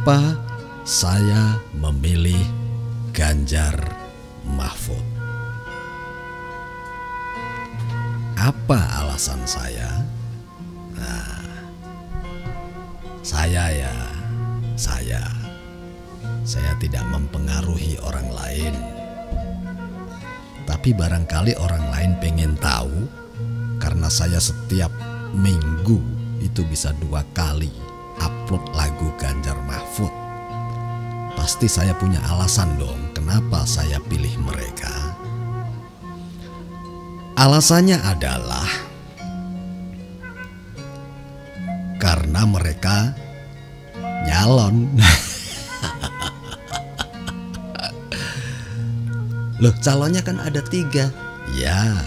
Kenapa saya memilih Ganjar Mahfud? Apa alasan saya? Nah, saya tidak mempengaruhi orang lain. Tapi barangkali orang lain pengen tahu, karena saya setiap minggu itu bisa 2 kali upload lagu Ganjar Mahfud. Pasti saya punya alasan dong kenapa saya pilih mereka. Alasannya adalah karena mereka nyalon. Loh, calonnya kan ada 3. Ya,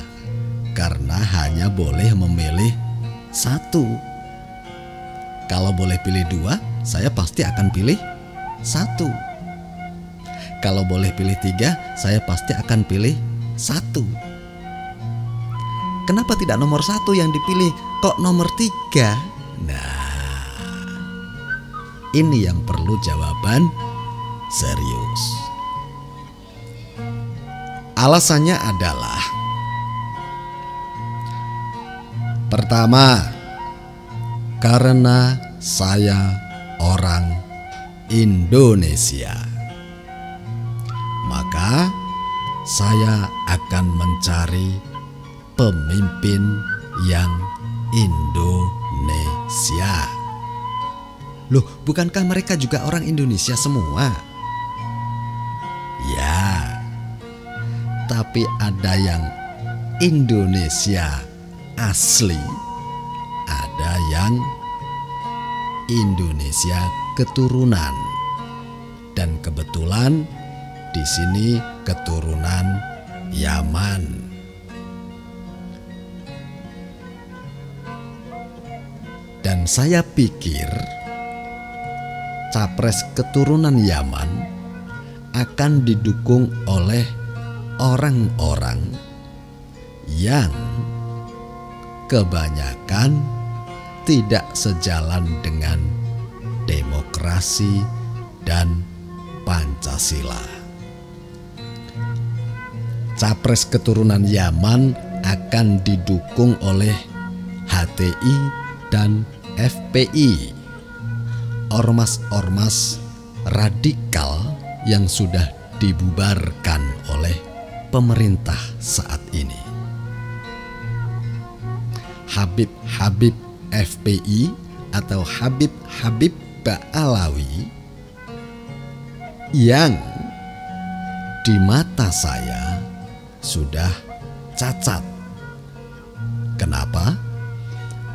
karena hanya boleh memilih 1. Kalau boleh pilih 2, saya pasti akan pilih 1. Kalau boleh pilih 3, saya pasti akan pilih 1. Kenapa tidak nomor 1 yang dipilih, kok nomor 3? Nah, ini yang perlu jawaban serius. Alasannya adalah, pertama, karena saya orang Indonesia, maka saya akan mencari pemimpin yang Indonesia. Loh, bukankah mereka juga orang Indonesia semua? Ya, tapi ada yang Indonesia asli, ada yang Indonesia keturunan. Dan kebetulan di sini keturunan Yaman. Dan saya pikir capres keturunan Yaman akan didukung oleh orang-orang yang kebanyakan tidak sejalan dengan demokrasi dan Pancasila. Capres keturunan Yaman akan didukung oleh HTI dan FPI, ormas-ormas radikal yang sudah dibubarkan oleh pemerintah saat ini. Habib-habib FPI atau Habib-habib Ba'alawi yang di mata saya sudah cacat. Kenapa?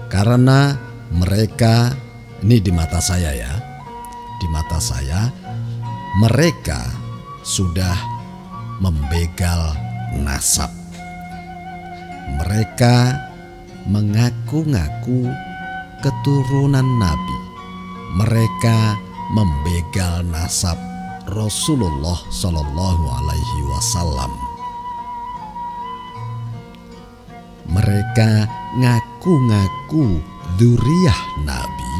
Karena mereka, ini di mata saya ya, di mata saya mereka sudah membegal nasab. Mereka mengaku-ngaku keturunan Nabi. Mereka membegal nasab Rasulullah Shallallahu Alaihi Wasallam. Mereka ngaku-ngaku dzurriyyah Nabi,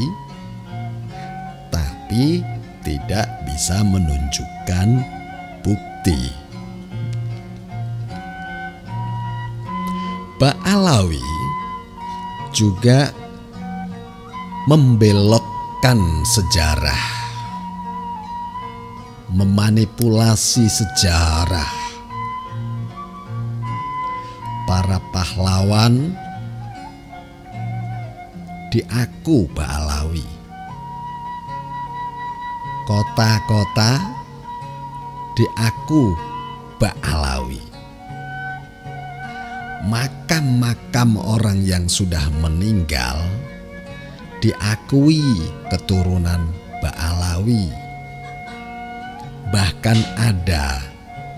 tapi tidak bisa menunjukkan bukti. Ba'alawi juga membelokkan sejarah, memanipulasi sejarah. Para pahlawan diaku Ba'alawi, kota-kota diaku Ba'alawi, makam-makam orang yang sudah meninggal diakui keturunan Ba'alawi. Bahkan ada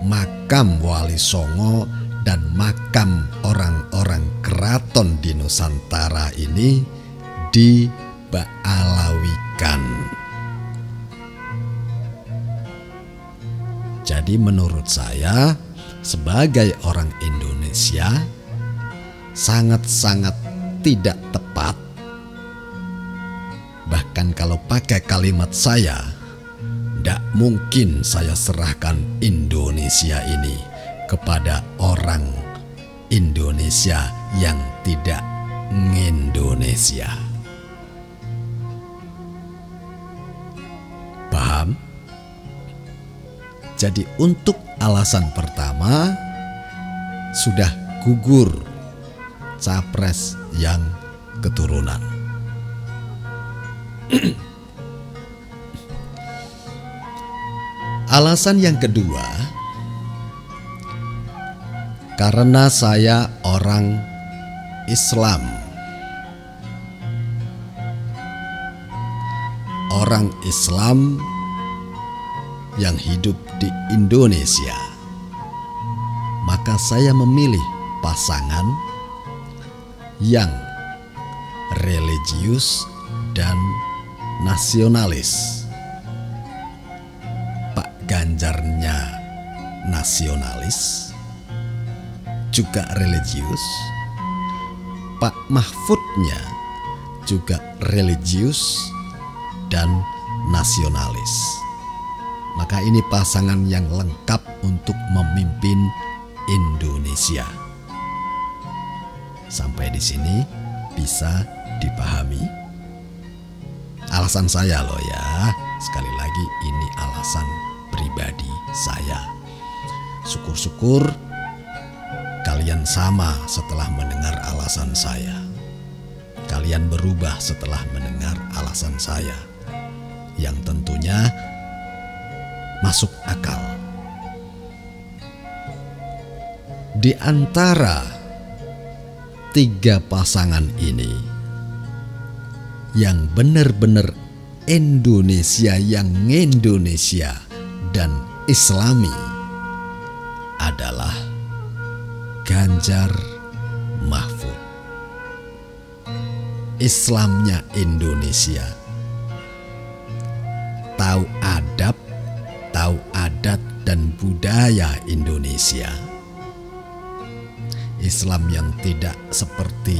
makam Wali Songo dan makam orang-orang keraton di Nusantara ini diba'alawikan. Jadi menurut saya sebagai orang Indonesia sangat-sangat tidak tepat. Bahkan kalau pakai kalimat saya, Tidak mungkin saya serahkan Indonesia ini kepada orang Indonesia yang tidak ngindonesia. Paham? Jadi untuk alasan pertama sudah gugur capres yang keturunan. Alasan yang kedua, karena saya orang Islam. Orang Islam yang hidup di Indonesia, maka saya memilih pasangan yang religius dan nasionalis. Pak Ganjarnya nasionalis, juga religius. Pak Mahfudnya juga religius dan nasionalis. Maka ini pasangan yang lengkap untuk memimpin Indonesia. Sampai di sini bisa dipahami? Alasan saya loh ya. Sekali lagi ini alasan pribadi saya. Syukur-syukur kalian sama setelah mendengar alasan saya. Kalian berubah setelah mendengar alasan saya, yang tentunya masuk akal. Di antara tiga pasangan ini, yang benar-benar Indonesia, yang Indonesia dan Islami adalah Ganjar Mahfud. Islamnya Indonesia, tahu adab, tahu adat dan budaya Indonesia. Islam yang tidak seperti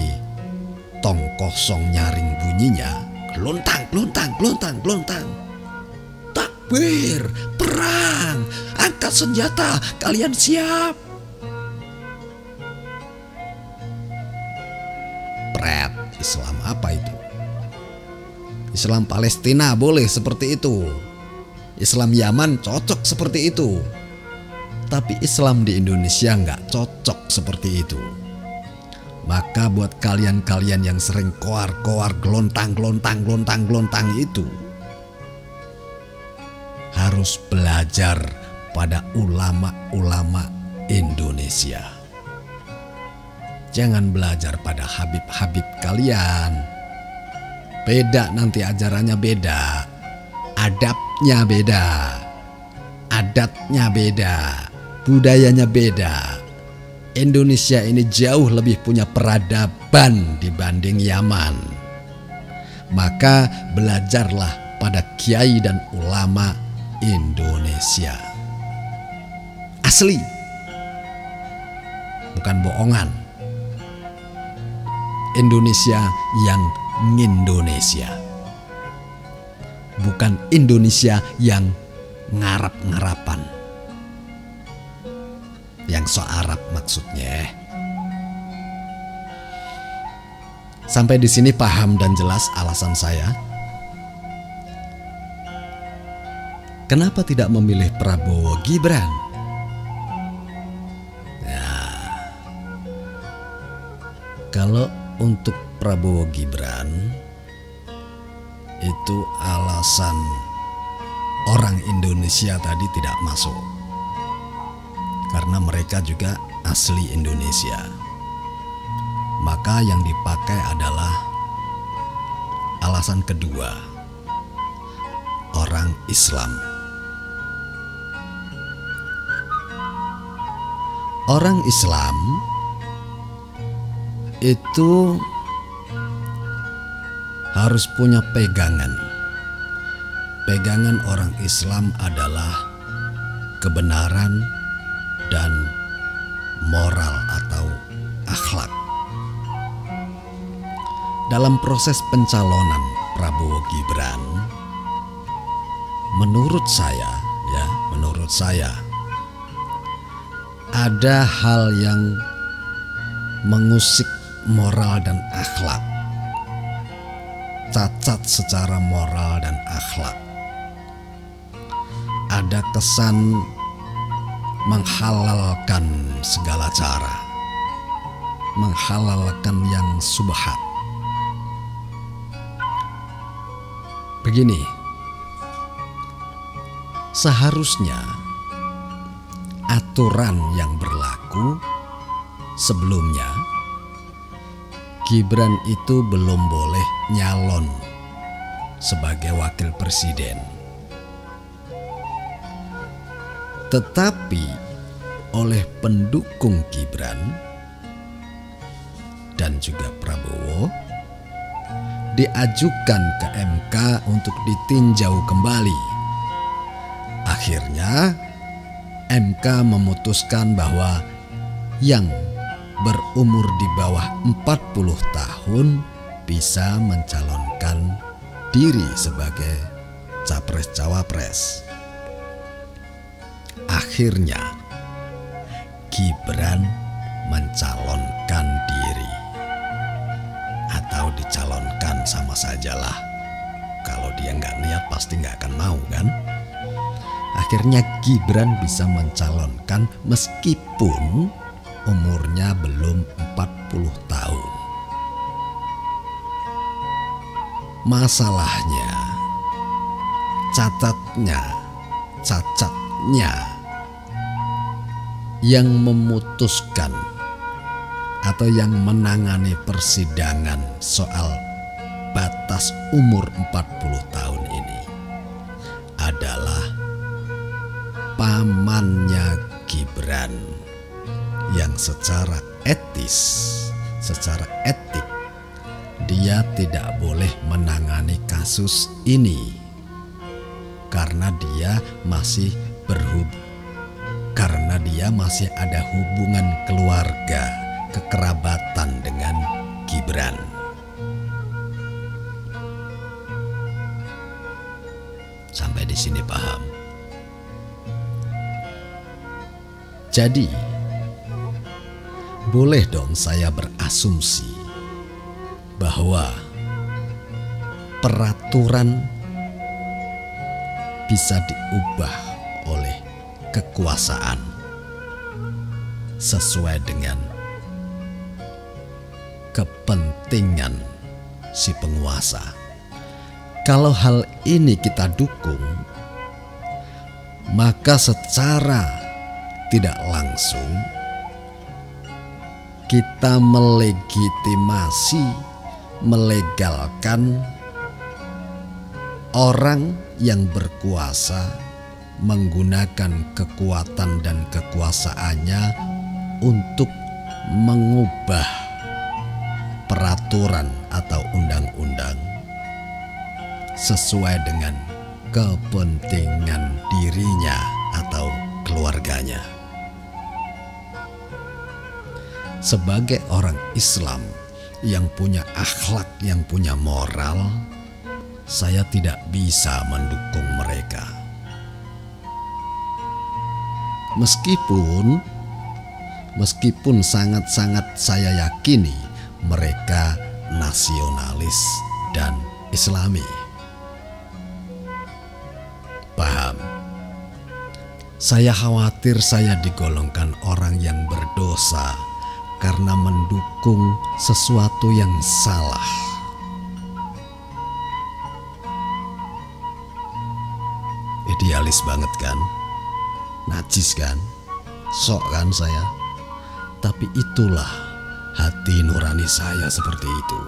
tong kosong nyaring bunyinya, gelontang, gelontang, gelontang, gelontang. Takbir, perang, angkat senjata, kalian siap. Pret, Islam apa itu? Islam Palestina boleh seperti itu. Islam Yaman cocok seperti itu. Tapi Islam di Indonesia nggak cocok seperti itu. Maka buat kalian-kalian yang sering koar-koar, gelontang, gelontang, gelontang, gelontang itu, harus belajar pada ulama-ulama Indonesia. Jangan belajar pada habib-habib kalian. Beda nanti ajarannya beda. Adabnya beda. Adatnya beda. Budayanya beda. Indonesia ini jauh lebih punya peradaban dibanding Yaman. Maka belajarlah pada kiai dan ulama Indonesia. Asli. Bukan bohongan. Indonesia yang ngindonesia. Bukan Indonesia yang ngarap-ngarapan. Yang so Arab maksudnya. Sampai di sini paham dan jelas alasan saya. Kenapa tidak memilih Prabowo Gibran? Ya, kalau untuk Prabowo Gibran itu alasan orang Indonesia tadi tidak masuk. Karena mereka juga asli Indonesia. Maka yang dipakai adalah alasan kedua, orang Islam. Orang Islam itu harus punya pegangan. Pegangan orang Islam adalah kebenaran dan moral atau akhlak. Dalam proses pencalonan Prabowo Gibran, menurut saya ada hal yang mengusik moral dan akhlak, cacat secara moral dan akhlak. Ada kesan menghalalkan segala cara, menghalalkan yang subhat. Begini, seharusnya aturan yang berlaku sebelumnya, Gibran itu belum boleh nyalon sebagai wakil presiden. Tetapi oleh pendukung Gibran dan juga Prabowo diajukan ke MK untuk ditinjau kembali. Akhirnya MK memutuskan bahwa yang berumur di bawah 40 tahun bisa mencalonkan diri sebagai capres-cawapres. Akhirnya Gibran mencalonkan diri, atau dicalonkan sama sajalah. Kalau dia nggak niat pasti nggak akan mau kan. Akhirnya Gibran bisa mencalonkan meskipun umurnya belum 40 tahun. Masalahnya, cacatnya yang memutuskan atau yang menangani persidangan soal batas umur 40 tahun ini adalah pamannya Gibran yang secara etik dia tidak boleh menangani kasus ini karena dia masih ada hubungan keluarga, kekerabatan dengan Gibran. Sampai di sini paham? Jadi, boleh dong saya berasumsi bahwa peraturan bisa diubah oleh kekuasaan sesuai dengan kepentingan si penguasa. Kalau hal ini kita dukung, maka secara tidak langsung kita melegitimasi, melegalkan orang yang berkuasa menggunakan kekuatan dan kekuasaannya untuk mengubah peraturan atau undang-undang sesuai dengan kepentingan dirinya atau keluarganya. Sebagai orang Islam yang punya akhlak, yang punya moral, saya tidak bisa mendukung mereka. Meskipun sangat-sangat saya yakini mereka nasionalis dan Islami. Paham? Saya khawatir saya digolongkan orang yang berdosa karena mendukung sesuatu yang salah. Idealis banget kan? Najis kan? Sok kan saya? Tapi itulah hati nurani saya seperti itu.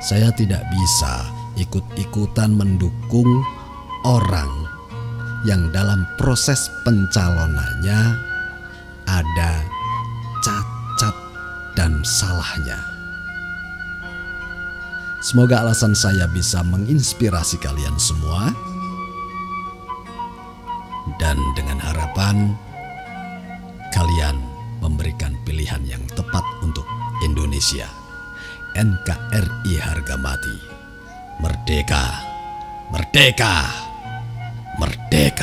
Saya tidak bisa ikut-ikutan mendukung orang yang dalam proses pencalonannya ada cacat dan salahnya. Semoga alasan saya bisa menginspirasi kalian semua, dan dengan harapan kalian memberikan pilihan yang tepat untuk Indonesia. NKRI harga mati. Merdeka, merdeka, Merdeka.